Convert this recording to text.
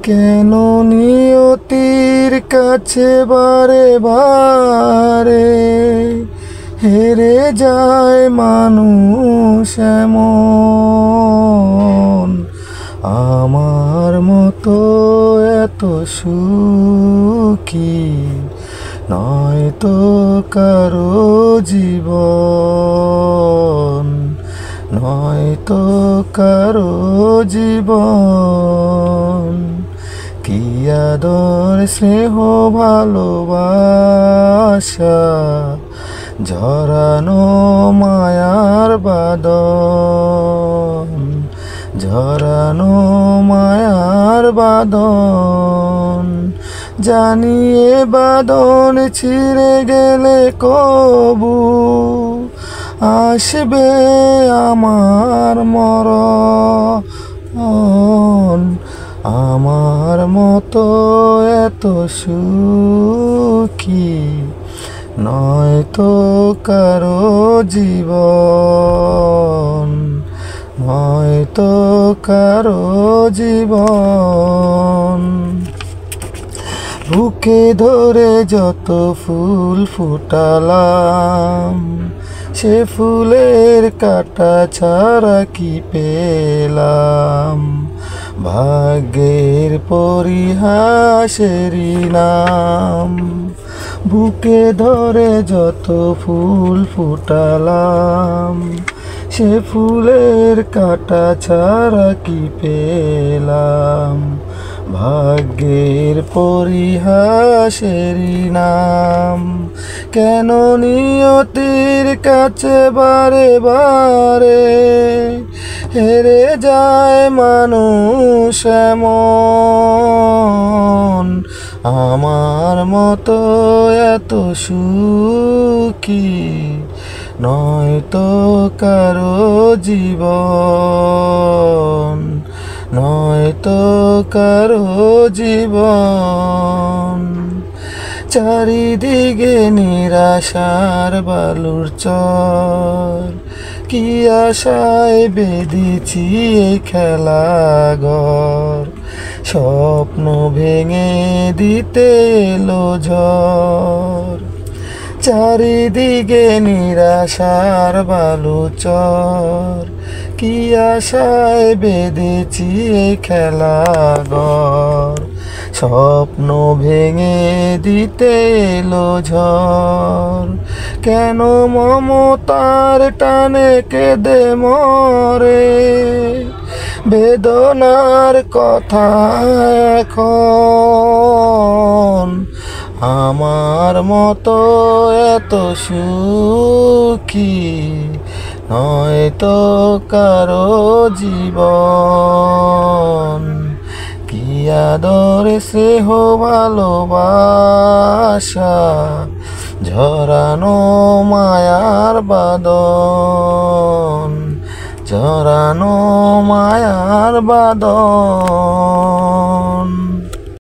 কেন নিয়তির কাছে বারে বারে হেরে যায় মানুষ এমন? আমার মতো এত সুখী নয় তো কারো জীবন, নয় তো কারো জীবন। কি আদর স্নেহ ভালোবাসা, ঝরানো মায়ার বাঁধন, ঝরানো মায়ার বাঁধন। জানিয়ে বাঁধন ছিঁড়ে গেলে কবু আসবে আমার মরণ। আমার মতো এত সুখী নয় তো কারো জীবন, নয় তো কারো জীবন। বুকে ধরে যত ফুল ফুটালাম, সে ফুলের কাঁটা ছাড়া কি পেলাম? ভাগ্যের পরিহাসেরই নাম। বুকে ধরে যত ফুল ফুটালাম, সে ফুলের কাঁটা ছাড়া কি পেলাম? ভাগ্যের পরিহাসেরই নাম। কেন নিয়তির কাছে বারে বারে হেরে যায় মানুষ এমন? আমার মতো এত সুখী নয় তো কারো জীবন, নয় তো কারো জীবন। চারিদিকে নিরাশার বালুর চর, কি আশায় বেঁধেছি এই খেলাঘর। স্বপ্ন ভেঙে দিতে এলো ঝড়। চারিদিকে নিরাশার বালুচর, কি আশায় বেঁধেছি এই খেলাঘর। স্বপ্ন ভেঙে দিতে এলো ঝড়। কেন মমতার টানে কেঁদে মরে বেদনার কথা এখন? আমার মতো এত সুখী নয় তো কারো জীবন। কি আদর স্নেহ ভালোবাসা, ঝরানো মায়ার বাঁধন, ঝরানো মায়ার বাঁধন।